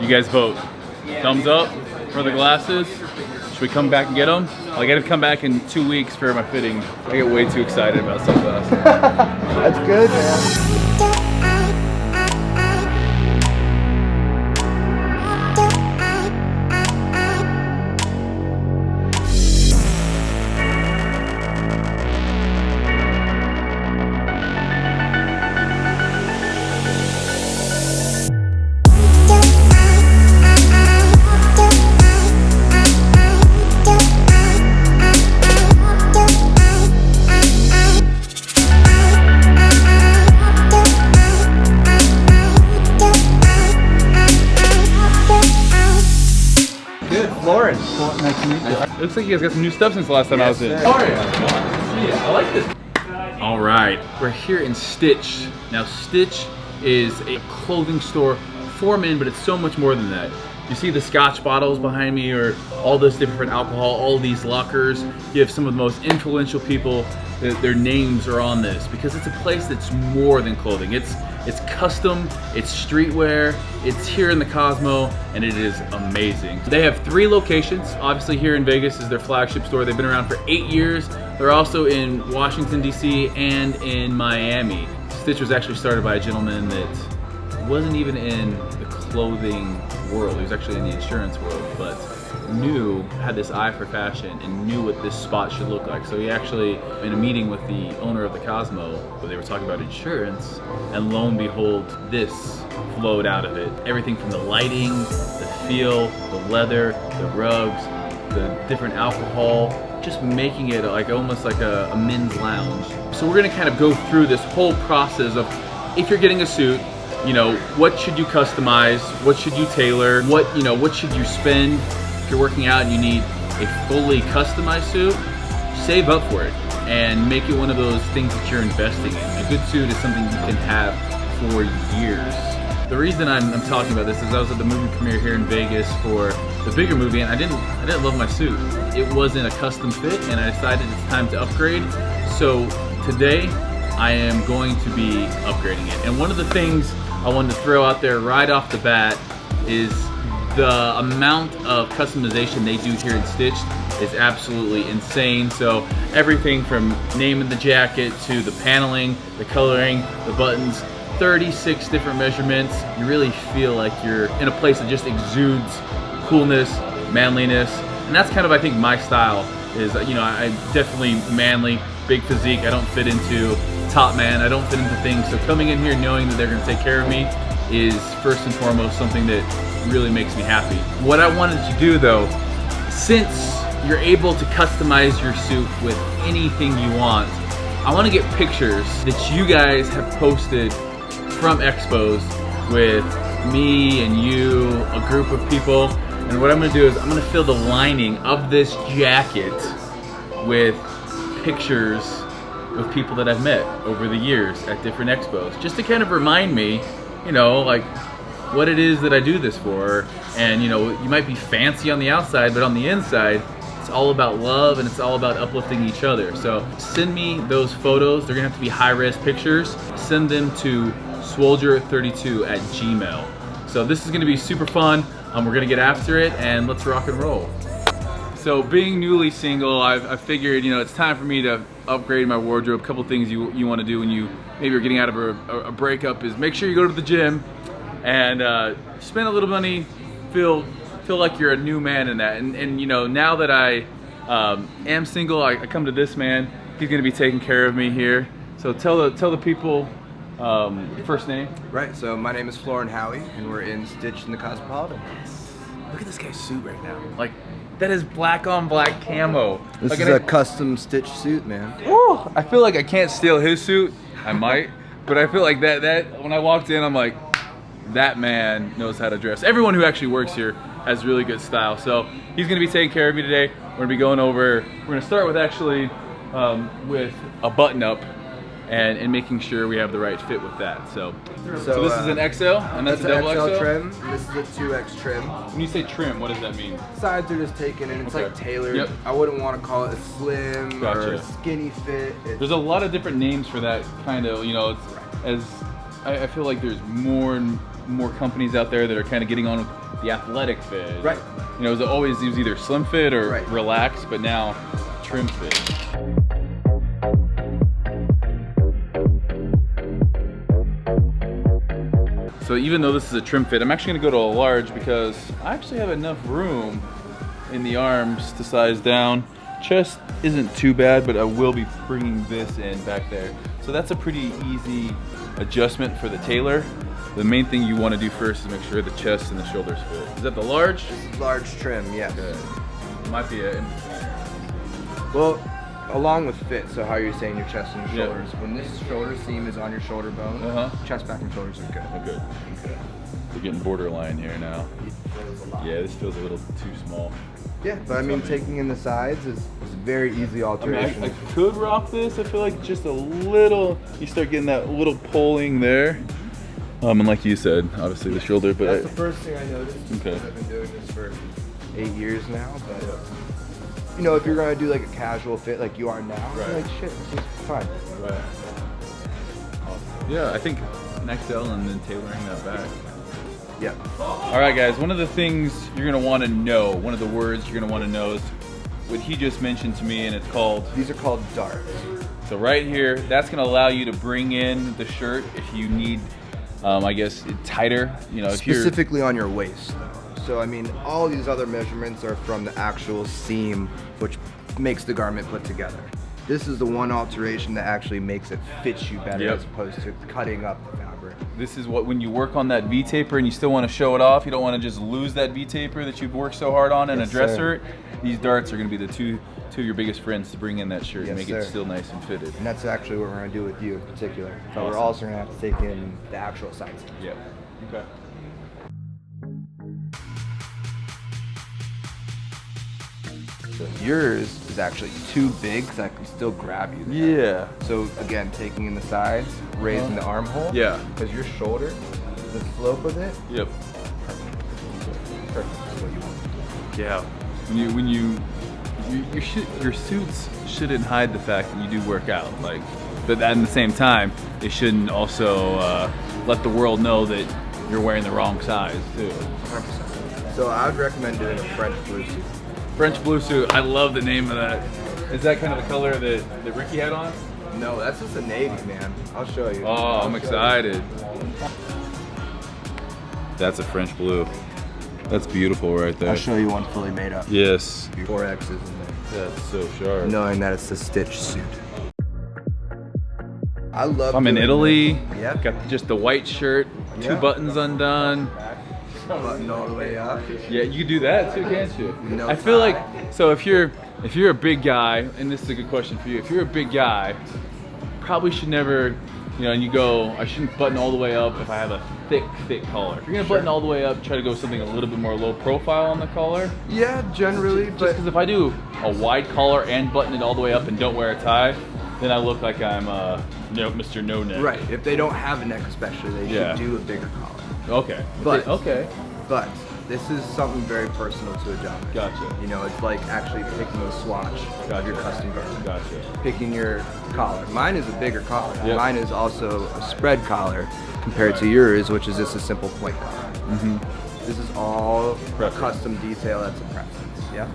You guys vote. Thumbs up for the glasses. Should we come back and get them? I gotta come back in 2 weeks for my fitting. I get way too excited about sunglasses. That's good, man. Lauren. Nice to meet you. It looks like you guys got some new stuff since the last time I was in. Sorry. I like this. All right, we're here in Stitch. Now Stitch is a clothing store for men, but it's so much more than that. You see the Scotch bottles behind me, or all this different alcohol, all these lockers. You have some of the most influential people, their names are on this, because it's a place that's more than clothing. It's custom, it's streetwear, it's here in the Cosmo, and it is amazing. They have 3 locations. Obviously here in Vegas is their flagship store. They've been around for 8 years. They're also in Washington, D.C. and in Miami. Stitch was actually started by a gentleman that wasn't even in the clothing world. He was actually in the insurance world, but had this eye for fashion and knew what this spot should look like. So he actually, in a meeting with the owner of the Cosmo, where they were talking about insurance, and lo and behold, this flowed out of it. Everything from the lighting, the feel, the leather, the rugs, the different alcohol, just making it like almost like a men's lounge. So we're gonna kind of go through this whole process of, if you're getting a suit, you know, what should you customize? What should you tailor? What should you spend? If you're working out and you need a fully customized suit, save up for it and make it one of those things that you're investing in. A good suit is something you can have for years. The reason I'm talking about this is I was at the movie premiere here in Vegas for the bigger movie, and I didn't love my suit. It wasn't a custom fit, and I decided it's time to upgrade. So today I am going to be upgrading it. And one of the things I wanted to throw out there right off the bat is the amount of customization they do here in Stitch is absolutely insane. So everything from naming the jacket to the paneling, the coloring, the buttons, 36 different measurements. You really feel like you're in a place that just exudes coolness, manliness, and that's kind of, I think, my style is, I'm definitely manly, big physique. I don't fit into top man, I don't fit into things. So coming in here knowing that they're gonna take care of me is first and foremost something that really makes me happy. What I wanted to do though, since you're able to customize your suit with anything you want, I want to get pictures that you guys have posted from expos with me and you, a group of people. And what I'm going to do is I'm going to fill the lining of this jacket with pictures with people that I've met over the years at different expos, just to kind of remind me, like what it is that I do this for. And you might be fancy on the outside, but on the inside, it's all about love and it's all about uplifting each other. So send me those photos. They're gonna have to be high-res pictures. Send them to swoldier32@gmail.com. So this is gonna be super fun. We're gonna get after it and let's rock and roll. So being newly single, I figured, it's time for me to upgrade my wardrobe. A couple things you want to do when you maybe are getting out of a breakup is make sure you go to the gym and spend a little money, feel like you're a new man in that. And now that I am single, I come to this man. He's gonna be taking care of me here. So tell the people first name. Right, so my name is Florin Howie, and we're in Stitch in the Cosmopolitan. Look at this guy's suit right now. Like, that is black on black camo. This is a custom Stitch suit, man. Woo, I feel like I can't steal his suit. I might, but I feel like that when I walked in, I'm like, that man knows how to dress. Everyone who actually works here has really good style. So he's gonna be taking care of me today. We're gonna be going over, we're gonna start with actually with a button up and making sure we have the right fit with that. So this is an XL, and that's a double XL trim. This is a 2X trim. When you say trim, what does that mean? Sides are just taken and it's okay. like tailored. Yep. I wouldn't want to call it a slim Gotcha. or a skinny fit. There's a lot of different names for that kind of, I feel like there's more and more companies out there that are kind of getting on the athletic fit. Right. You know, it was either slim fit or Right. relaxed, but now trim fit. So even though this is a trim fit, I'm actually gonna go to a large because I actually have enough room in the arms to size down. Chest isn't too bad, but I will be bringing this in back there. So that's a pretty easy adjustment for the tailor. The main thing you want to do first is make sure the chest and the shoulders fit. Is that the large? Large trim, yes. Good. Might be a. Well, along with fit, so how you're saying your chest and your Yeah. shoulders. When this shoulder seam is on your shoulder bone, chest, back, and shoulders are good. Oh, good. Okay. We're getting borderline here now. Yeah, this feels a little too small. Yeah, but I mean, taking in the sides is a very easy I mean, alteration. I could rock this. I feel like just a little, you start getting that little pulling there. And like you said, obviously the shoulder, but That's the first thing I noticed. Okay. I've been doing this for 8 years now, but you know, if you're gonna do like a casual fit like you are now, Right. you're like shit, this is fine. Right. Yeah, I think an XL and then tailoring that back. Yeah. All right, guys, one of the things you're gonna wanna know, one of the words you're gonna wanna know is what he just mentioned to me, and it's called, These are called darts. so right here, that's gonna allow you to bring in the shirt if you need, I guess, it tighter, you know, if you're, Specifically on your waist, though. So I mean, all these other measurements are from the actual seam, which makes the garment put together. This is the one alteration that actually makes it fit you better, Yep. as opposed to cutting up the fabric. this is what, when you work on that V-taper and you still wanna show it off, you don't wanna just lose that V-taper that you've worked so hard on in Yes, a dress sir. shirt, these darts are gonna be the two of your biggest friends to bring in that shirt and Yes, make sir. it still nice and fitted. And that's actually what we're gonna do with you in particular. But we're Awesome. also gonna have to take in the actual sides. Yep. Okay. So yours is actually too big, so I can still grab you there. Yeah. So again, taking in the sides, raising the armhole. Yeah. Because your shoulder, the slope of it, Yep. perfect. That's what you want. Yeah. Your suits shouldn't hide the fact that you do work out. Like, but at the same time, it shouldn't also let the world know that you're wearing the wrong size too. 100%. So I would recommend doing a French blue suit. French blue suit. I love the name of that. Is that kind of the color that Ricky had on? No, that's just a navy, man. I'll show you. Oh, I'm excited. That's a French blue. That's beautiful right there. I'll show you one fully made up. Yes. 4X's in there. That's so sharp. Knowing that it's a stitch suit. I love. I'm in doing Italy. this. Yep. Got just the white shirt, two Yeah. buttons undone. Button all the way up. Yeah, you can do that too, can't you? No I feel tie. like, so if you're a big guy, and this is a good question for you, if you're a big guy, probably should never, you know, and you go, I shouldn't button all the way up if I have a thick collar. If you're gonna button all the way up, try to go something a little bit more low profile on the collar. Yeah, generally, Just but because if I do a wide collar and button it all the way up and don't wear a tie, then I look like I'm Mr. No Neck. right. If they don't have a neck, especially, they Yeah. should do a bigger collar. Okay. But- okay. But this is something very personal to a gentleman. Gotcha. You know, it's like actually picking a swatch of your custom garment. Gotcha. Picking your collar. Mine is a bigger collar. Yep. Mine is also a spread collar compared to yours, which is just a simple point collar. Mm-hmm. This is all Preference. custom detail. That's a preference. Yeah.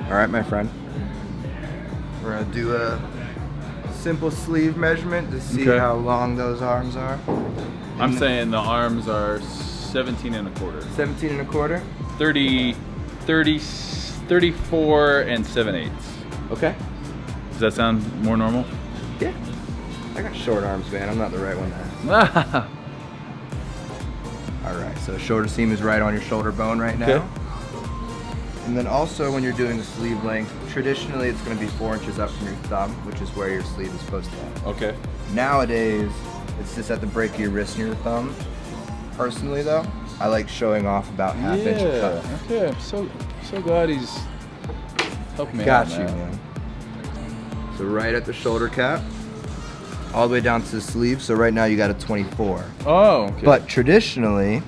All right, my friend. We're gonna do a simple sleeve measurement to see Okay. how long those arms are. I'm saying the arms are 17 and a quarter. 17 and a quarter. 30, 34 and 7/8. Okay. Does that sound more normal? Yeah. I got short arms, man. I'm not the right one there. All right, so shoulder seam is right on your shoulder bone right now. Okay. And then also when you're doing the sleeve length, traditionally it's going to be 4 inches up from your thumb, which is where your sleeve is supposed to end. Okay. Nowadays, it's just at the break of your wrist and your thumb. Personally though, I like showing off about half-inch cut. Okay. I'm so glad he's helping me Got out. you, man. So right at the shoulder cap, all the way down to the sleeve. So right now you got a 24. Oh, okay. But traditionally,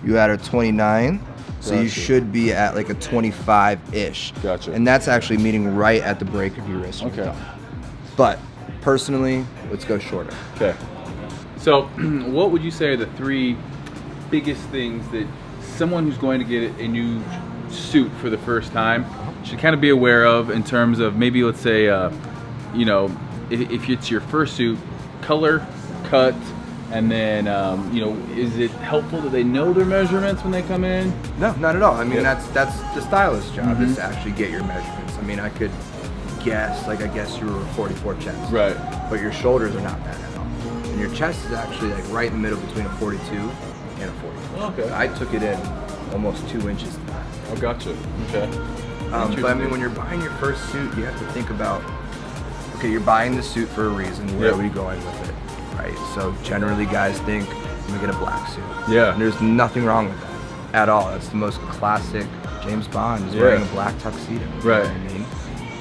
you had a 29, so you Gotcha. should be at like a 25-ish. Gotcha. And that's actually meeting right at the break of your wrist. and your Okay. thumb. But personally, let's go shorter. Okay. So, what would you say are the 3 biggest things that someone who's going to get a new suit for the first time should kind of be aware of in terms of maybe, let's say, you know, if it's your first suit, color, cut, and then, you know, is it helpful that they know their measurements when they come in? No, not at all. I mean, that's the stylist's job is to actually get your measurements. I mean, I could guess, like I guess you were 44 chest. Right. But your shoulders are not that at all. And your chest is actually like right in the middle between a 42 and a 44. Okay. I took it in almost 2 inches to that. Oh, gotcha. Okay. But I mean, when you're buying your first suit, you have to think about, okay, you're buying the suit for a reason. Where are we going with it, right? So generally, guys think I'm gonna get a black suit. Yeah. And there's nothing wrong with that at all. That's the most classic. James Bond is wearing a black tuxedo. Right. You know what I mean?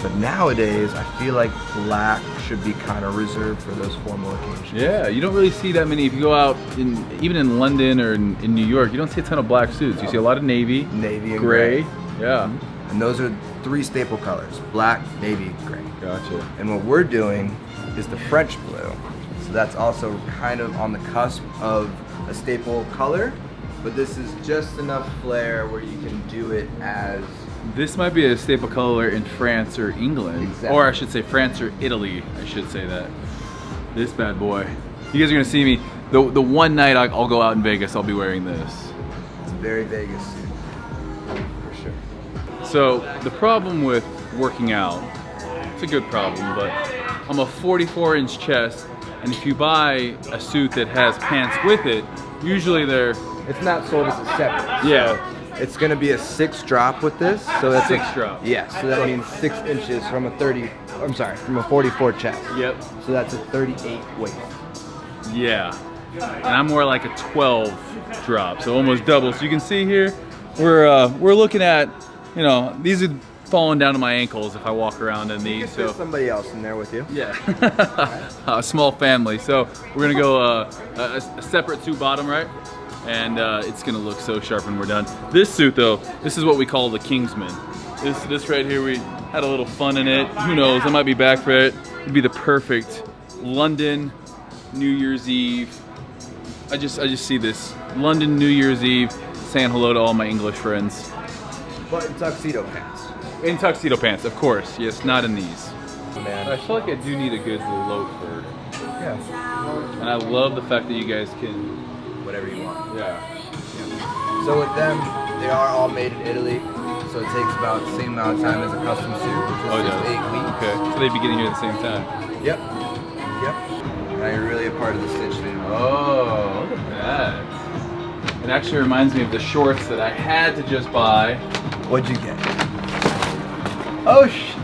But nowadays, I feel like black should be kind of reserved for those formal occasions. Yeah, you don't really see that many. If you go out, even in London or in New York, you don't see a ton of black suits. You see a lot of navy, and gray. Yeah. And those are 3 staple colors: black, navy, gray. Gotcha. And what we're doing is the French blue. So that's also kind of on the cusp of a staple color, but this is just enough flair where you can do it as... This might be a staple color in France or England. Exactly. Or I should say France or Italy, I should say that. This bad boy. You guys are gonna see me, the one night I'll go out in Vegas, I'll be wearing this. It's a very Vegas suit, for sure. So the problem with working out, it's a good problem, but I'm a 44-inch chest, and if you buy a suit that has pants with it, usually they're... It's not sold as a separate. Yeah. It's gonna be a 6 drop with this, so that's 6 drop. Yeah, so that means 6 inches from a 44 chest. Yep. So that's a 38 waist. Yeah. And I'm more like a 12 drop, so almost double. So you can see here, we're looking at, you know, these are falling down to my ankles if I walk around in these. You can fit somebody else in there with you. Yeah. A small family. So we're gonna go a separate suit bottom, right? And it's gonna look so sharp when we're done. This suit though, this is what we call the Kingsman. This right here, we had a little fun in it. Who knows, I might be back for it. It'd be the perfect London New Year's Eve. I just see this. London New Year's Eve, saying hello to all my English friends. But in tuxedo pants. In tuxedo pants, of course. Yes, not in these. Man. I feel like I do need a good loafer. Yeah. And I love the fact that you guys can... Whatever you want. Yeah. So with them, they are all made in Italy. So it takes about the same amount of time as a custom suit, which is 6 to 8 weeks. Okay. So they'd be getting here at the same time. Yep. Now you're really a part of the stitch team. Oh, look at that. It actually reminds me of the shorts that I had to just buy. What'd you get? Oh, shit.